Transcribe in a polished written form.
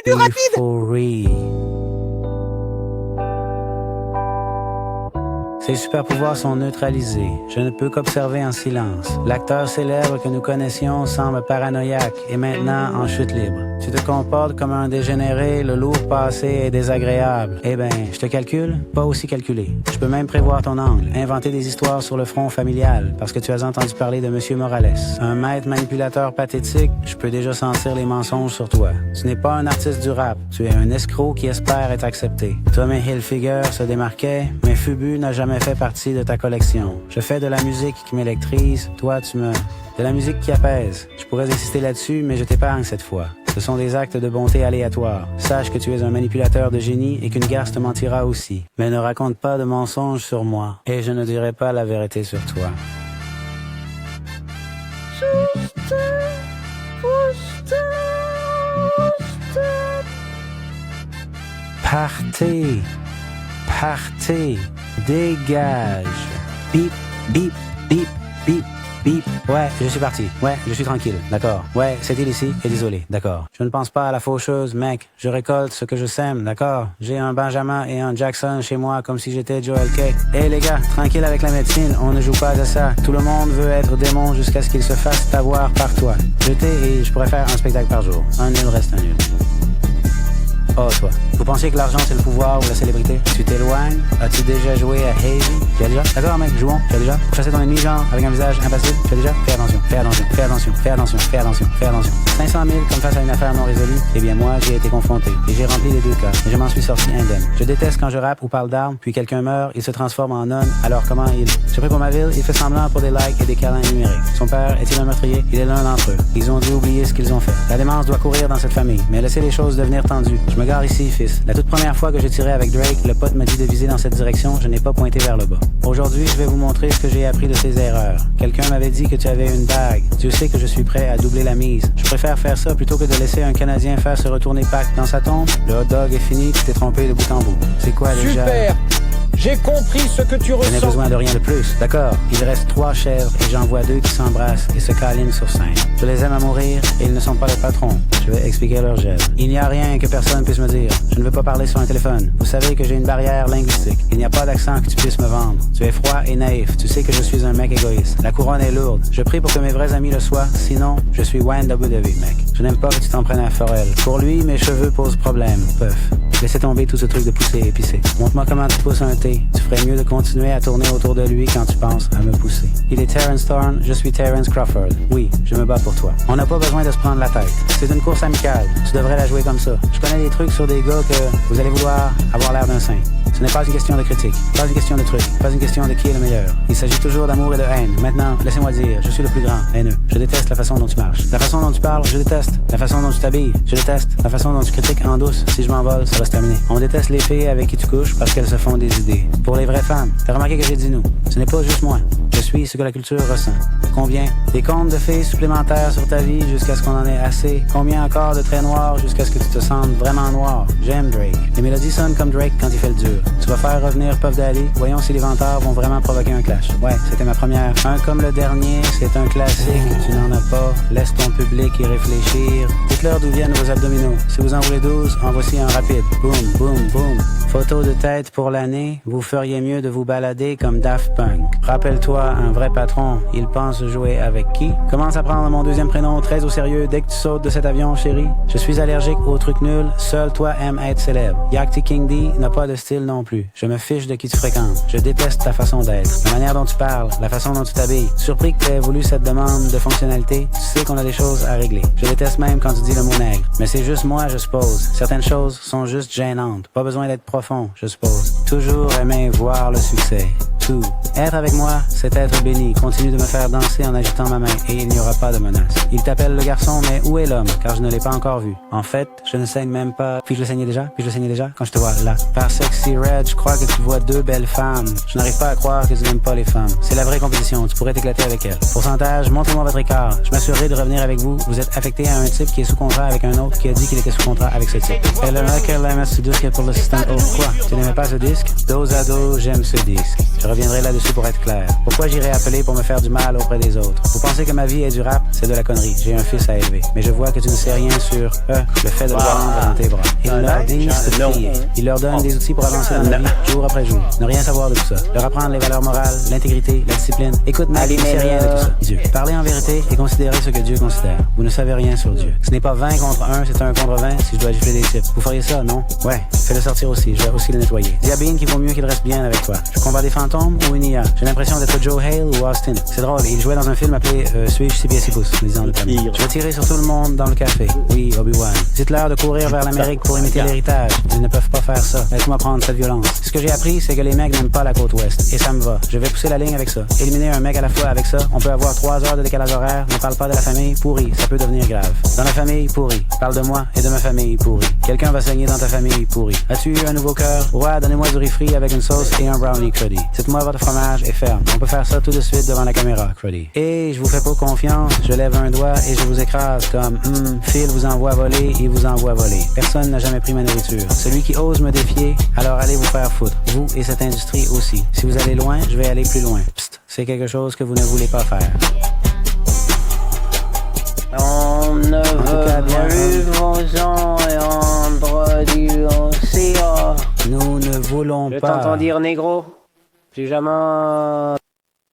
du rapide. Euphorie. Ses super-pouvoirs sont neutralisés. Je ne peux qu'observer en silence. L'acteur célèbre que nous connaissions semble paranoïaque et maintenant en chute libre. Tu te comportes comme un dégénéré, le lourd passé est désagréable. Eh ben, je te calcule, pas aussi calculé. Je peux même prévoir ton angle, inventer des histoires sur le front familial, parce que tu as entendu parler de Monsieur Morales. Un maître manipulateur pathétique, je peux déjà sentir les mensonges sur toi. Tu n'es pas un artiste du rap, tu es un escroc qui espère être accepté. Tommy Hilfiger se démarquait, mais Fubu n'a jamais fait partie de ta collection. Je fais de la musique qui m'électrise, toi tu me... De la musique qui apaise. Je pourrais insister là-dessus, mais je t'épargne cette fois. Ce sont des actes de bonté aléatoires. Sache que tu es un manipulateur de génie et qu'une garce te mentira aussi. Mais ne raconte pas de mensonges sur moi. Et je ne dirai pas la vérité sur toi. Partez. Partez. Dégage. Bip, bip, bip, bip. Bip. Ouais, je suis parti. Ouais, je suis tranquille. D'accord. Ouais, c'était ici et désolé. D'accord. Je ne pense pas à la faucheuse, mec. Je récolte ce que je sème. D'accord. J'ai un Benjamin et un Jackson chez moi comme si j'étais Joel K. Hey les gars, tranquille avec la médecine. On ne joue pas à ça. Tout le monde veut être démon jusqu'à ce qu'il se fasse avoir par toi. Je t'ai et je pourrais faire un spectacle par jour. Un nul reste un nul. Oh, toi. Vous pensiez que l'argent c'est le pouvoir ou la célébrité? Tu t'éloignes? As-tu déjà joué à Hazy? Tu as déjà? D'accord, mec, jouons. Tu as déjà? Pour chasser ton ennemi, genre, avec un visage impassible? Tu as déjà? Fais attention, fais attention, fais attention, fais attention, fais attention, fais attention. 500 000 comme face à une affaire non résolue? Eh bien, moi, j'y ai été confronté. Et j'ai rempli les deux cas. Mais je m'en suis sorti indemne. Je déteste quand je rappe ou parle d'armes, puis quelqu'un meurt, il se transforme en nonne. Alors comment il... J'ai pris pour ma ville, il fait semblant pour des likes et des câlins numériques. Son père est-il un meurtrier? Il est l'un d'entre eux. Ils ont dû oublier ce qu'ils ont fait. La démence doit courir dans cette famille, mais laissez les choses devenir tendues. Je me gare ici, fils. La toute première fois que j'ai tiré avec Drake, le pote m'a dit de viser dans cette direction, je n'ai pas pointé vers le bas. Aujourd'hui, je vais vous montrer ce que j'ai appris de ses erreurs. Quelqu'un m'avait dit que tu avais une bague. Dieu sait que je suis prêt à doubler la mise. Je préfère faire ça plutôt que de laisser un Canadien faire se retourner Pâques dans sa tombe. Le hot dog est fini, tu t'es trompé de bout en bout. C'est quoi déjà? Super! J'ai compris ce que tu ressens. Je n'ai besoin de rien de plus, d'accord? Il reste 3 chèvres et j'en vois 2 qui s'embrassent et se câlinent sur scène. Je les aime à mourir et ils ne sont pas le patron. Je vais expliquer leur gel. Il n'y a rien que personne puisse me dire. Je ne veux pas parler sur un téléphone. Vous savez que j'ai une barrière linguistique. Il n'y a pas d'accent que tu puisses me vendre. Tu es froid et naïf. Tu sais que je suis un mec égoïste. La couronne est lourde. Je prie pour que mes vrais amis le soient. Sinon, je suis Wayne WW, mec. Je n'aime pas que tu t'en prennes à Pharrell. Pour lui, mes cheveux posent problème. Puff. Laissez tomber tout ce truc de pousser et pisser. Montre-moi comment tu pousses un thé. Tu ferais mieux de continuer à tourner autour de lui quand tu penses à me pousser. Il est Terrence Thorne, je suis Terrence Crawford. Oui, je me bats pour toi. On n'a pas besoin de se prendre la tête. C'est une course amicale. Tu devrais la jouer comme ça. Je connais des trucs sur des gars que vous allez vouloir avoir l'air d'un saint. Ce n'est pas une question de critique, pas une question de truc, pas une question de qui est le meilleur. Il s'agit toujours d'amour et de haine. Maintenant, laissez-moi dire, je suis le plus grand, haineux. Je déteste la façon dont tu marches. La façon dont tu parles, je déteste. La façon dont tu t'habilles, je déteste. La façon dont tu critiques en douce. Si je m'envole, ça va se terminer. On déteste les filles avec qui tu couches parce qu'elles se font des idées. Pour les vraies femmes, t'as remarqué que j'ai dit nous. Ce n'est pas juste moi. Je suis ce que la culture ressent. Combien? Des comptes de filles supplémentaires sur ta vie jusqu'à ce qu'on en ait assez. Combien encore de traits noirs jusqu'à ce que tu te sentes vraiment noir? J'aime Drake. Les mélodies sonnent comme Drake quand il fait le dur. Tu vas faire revenir Puff Daddy. Voyons si les vantards vont vraiment provoquer un clash. Ouais, c'était ma première. Un comme le dernier, c'est un classique. Tu n'en as pas. Laisse ton public y réfléchir. Dites-leur d'où viennent vos abdominaux. Si vous en voulez 12, en voici un rapide. Boum, boum, boum. Photo de tête pour l'année. Vous feriez mieux de vous balader comme Daft Punk. Rappelle-toi, un vrai patron, il pense jouer avec qui? Commence à prendre mon deuxième prénom très au sérieux dès que tu sautes de cet avion, chérie. Je suis allergique aux trucs nuls. Seul toi aimes être célèbre. Yakti King D n'a pas de style non plus. Je me fiche de qui tu fréquentes. Je déteste ta façon d'être. La manière dont tu parles, la façon dont tu t'habilles. Surpris que tu aies voulu cette demande de fonctionnalité. Tu sais qu'on a des choses à régler. Je déteste même quand tu dis le mot nègre. Mais c'est juste moi, je suppose. Certaines choses sont juste gênantes. Pas besoin d'être profond, je suppose. Toujours aimer voir le succès. Tout. Être avec moi, c'est être béni. Continue de me faire danser en agitant ma main et il n'y aura pas de menace. Il t'appelle le garçon, mais où est l'homme? Car je ne l'ai pas encore vu. En fait, je ne saigne même pas. Puis-je le saigner déjà? Quand je te vois là. Par Sexy Red, je crois que tu vois 2 belles femmes. Je n'arrive pas à croire que tu n'aimes pas les femmes. C'est la vraie compétition, tu pourrais t'éclater avec elle. Pourcentage, montrez-moi votre écart. Je m'assurerai de revenir avec vous. Vous êtes affecté à un type qui est sous contrat avec un autre qui a dit qu'il était sous contrat avec ce type. Elle a qu'elle aime ce disque pour le système. Oh, quoi? Tu n'aimais pas ce disque? Dos à dos, j'aime ce disque. Je reviendrai là-dessus pour être clair. Pourquoi j'irai appeler pour me faire du mal auprès des autres? Vous pensez que ma vie est du rap? C'est de la connerie. J'ai un fils à élever. Mais je vois que tu ne sais rien sur le fait de le vendre dans tes bras. Il leur dit de se plier. Il leur donne des outils pour avancer dans la vie, jour après jour. Ne rien savoir de tout ça. Leur apprendre les valeurs morales, l'intégrité, la discipline. Écoute, mec, tu ne sais rien de tout ça. Dieu. Parlez en vérité et considérez ce que Dieu considère. Vous ne savez rien sur Dieu. Ce n'est pas 20 contre 1, c'est 1 contre 20 si je dois gifler des types. Vous feriez ça, non? Ouais, fais-le sortir aussi. Je vais aussi le nettoyer. Dis à Bean qu'il vaut mieux qu'il reste bien avec toi. Je combats des fantômes ou une IA? J'ai l'impression d'être Joe Hale ou Austin. C'est drôle, il jouait dans un film appelé Suis-je 6 pieds 6 pouces, me disant le thème. Je vais tirer sur tout le monde dans le café. Oui, Obi-Wan. Dites-leur de courir vers l'Amérique pour imiter l'héritage. Ils ne peuvent pas faire ça. Laisse-moi prendre cette violence. Ce que j'ai appris, c'est que les mecs n'aiment pas la côte ouest. Et ça me va. Je vais pousser la ligne avec ça. Éliminer un mec à la fois avec ça. On peut avoir 3 heures de décalage horaire. Ne parle pas de la famille, pourri. Ça peut devenir grave. Dans la famille, pourri. Parle de moi et de ma famille, pourri. Quelqu'un va saigner dans ta famille, pourri. As-tu eu un nouveau cœur? Ouais, donnez-moi du riz frit avec une sauce et un brownie, cruddy. Dites-moi votre fromage est ferme. On peut faire ça tout de suite devant la caméra, cruddy. Et je vous fais pas confiance. Je lève un doigt et je vous écrase comme Phil vous envoie voler, il vous envoie voler. Personne n'a jamais pris ma nourriture. Celui qui ose me défier, alors allez vous faire foutre. Vous et cette industrie aussi. Si vous allez loin, je vais aller plus loin. Psst, c'est quelque chose que vous ne voulez pas faire. On ne veut plus vos gens et rendre du océan. Nous ne voulons Je pas. t'entends dire négro. Plus jamais.